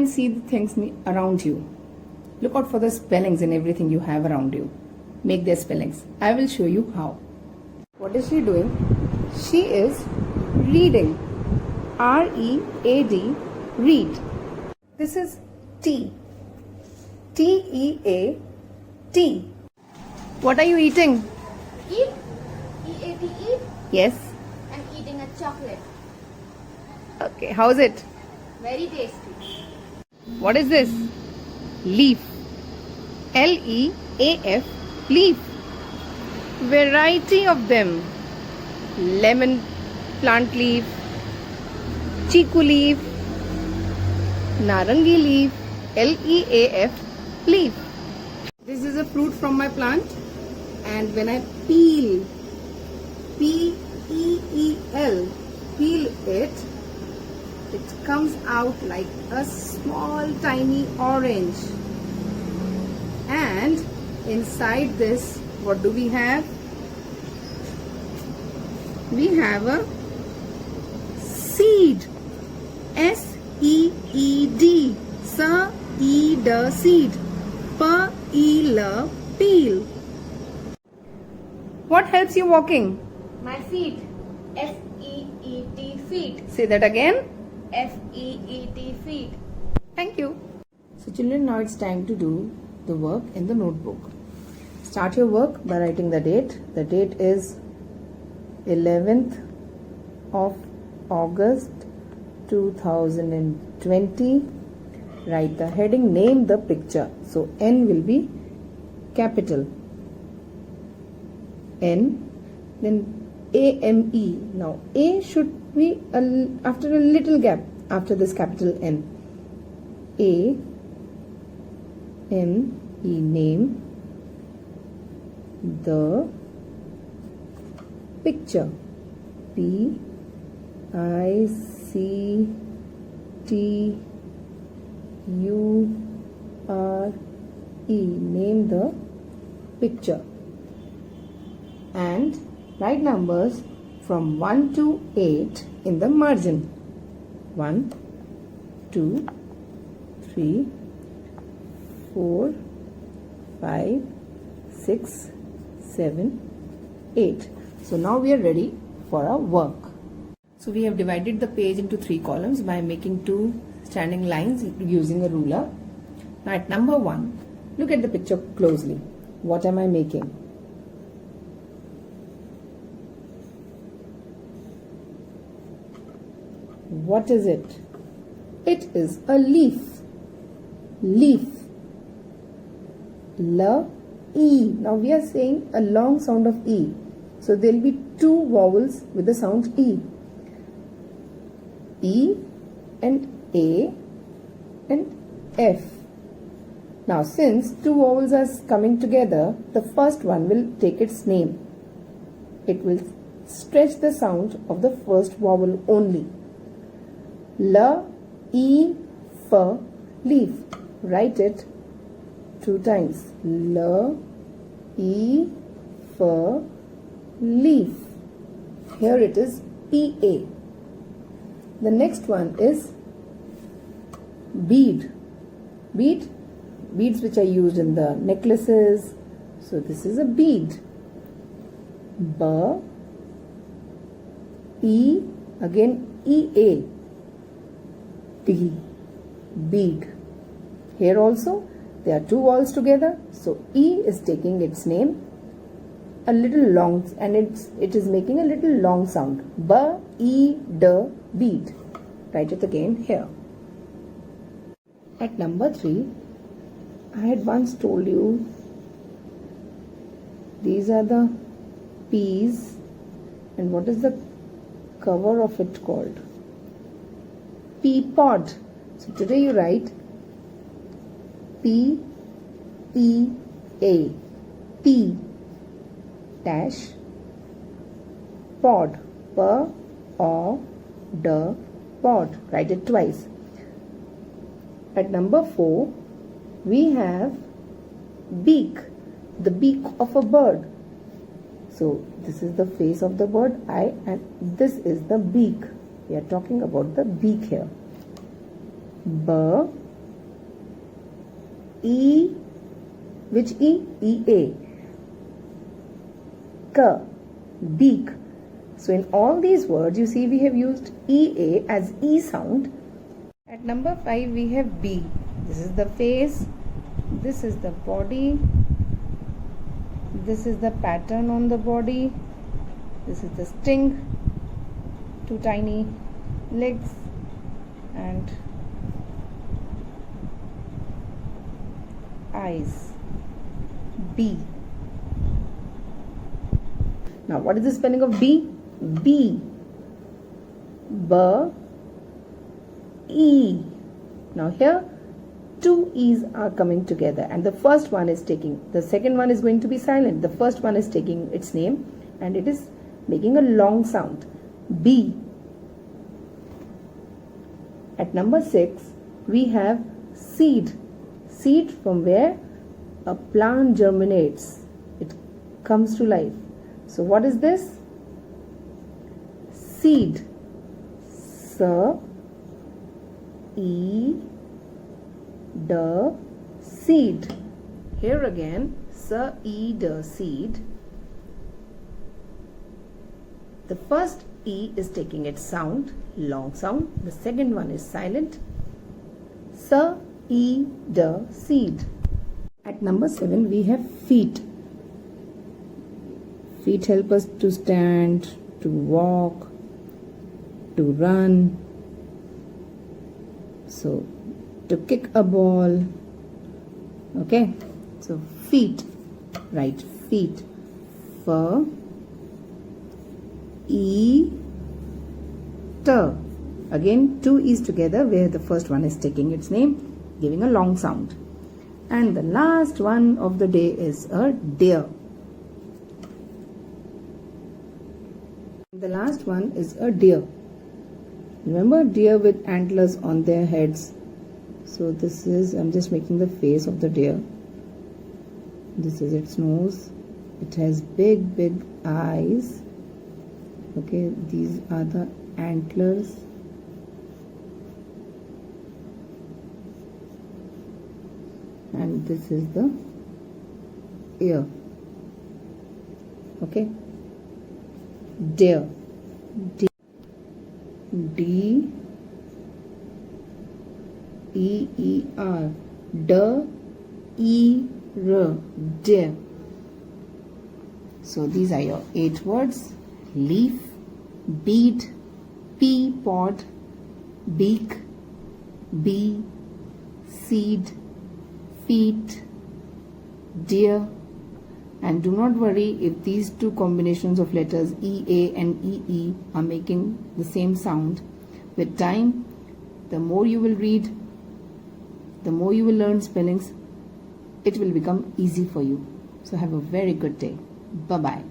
and see the things around you. Look out for the spellings in everything you have around you. Make their spellings. I will show you how. What is she doing? She is reading. R-E-A-D, read. This is tea. T-E-A-T. What are you eating? Eat. E-A-T-E. Yes. I'm eating a chocolate. Okay, how's it? Very tasty. What is this? Leaf. L-E-A-F, leaf. Variety of them. Lemon plant leaf, chiku leaf, narangi leaf, L-E-A-F, leaf. This is a fruit from my plant, and when I peel, P-E-E-L, peel it, it comes out like a small tiny orange. And inside this, what do we have? We have a seed. S-E-E-D, sa-e-d, seed. P-E-L, peel. What helps you walking? My feet. F-E-E-T, feet. Say that again. F-E-E-T, feet. Thank you. So children, now it's time to do the work in the notebook. Start your work by writing the date. The date is 11th of August 2020. Write the heading, name the picture. So N will be capital N, then A-M-E. Now A should be after a little gap after this capital N. A-M-E, name the picture. P-I-C-T-U-R-E, name the picture. And write numbers from 1 to 8 in the margin. 1, 2, 3, 4, 5, 6, 7, 8. So now we are ready for our work. So we have divided the page into 3 columns by making 2 standing lines using a ruler. Now at number 1, look at the picture closely. What am I making? What is it? It is a leaf. Leaf. L-E. Now we are saying a long sound of E. So there will be 2 vowels with the sound E. E and A and F. Now since 2 vowels are coming together, the first one will take its name. It will stretch the sound of the first vowel only. L-E-F, leaf. Write it 2 times. L-E-F, leaf. Here it is P-A. The next one is bead. Bead, beads which are used in the necklaces. So this is a bead. B-E, again E-A. D, bead. Here also there are 2 vowels together, so E is taking its name a little long, and it is making a little long sound. B-E-D, bead. Write it again here. At number 3, I had once told you these are the peas, and what is the cover of it called? Pea pod. So today you write P-E-A, pea dash pod, P-O-D, pod. Write it twice. At number 4, we have beak, the beak of a bird. So this is the face of the bird, and this is the beak. We are talking about the beak here. E, which E? E-A. K, beak. So in all these words, you see we have used E-A as E sound. At number 5, we have B. This is the face. This is the body. This is the pattern on the body. This is the sting. 2 tiny legs and eyes. B. Now what is the spelling of B? B. B. E. Now here 2 E's are coming together and the first one is taking, the second one is going to be silent. The first one is taking its name and it is making a long sound. B. At number 6, we have seed. Seed from where a plant germinates. It comes to life. So what is this? Seed. S, E, D, seed. Here again, S, E, D, seed. The first E is taking its sound, long sound. The second one is silent. S, E, D, seed. At number 7, we have feet. Feet help us to stand, to walk, to run. So, to kick a ball. Okay, so feet. Right, feet. F, E, T. Again, 2 E's together where the first one is taking its name, giving a long sound. And the last one of the day is a deer. The last one is a deer. Remember, deer with antlers on their heads. So this is, I'm just making the face of the deer. This is its nose. It has big eyes. Okay, these are the antlers. And this is the ear. Okay, deer. D, D, E, E, R. D, E, R. Deer. So these are your 8 words. Leaf, bead, pea pod, beak, bee, seed, feet, deer. And do not worry if these 2 combinations of letters EA and EE are making the same sound. With time, the more you will read, the more you will learn spellings, it will become easy for you. So have a very good day. Bye-bye.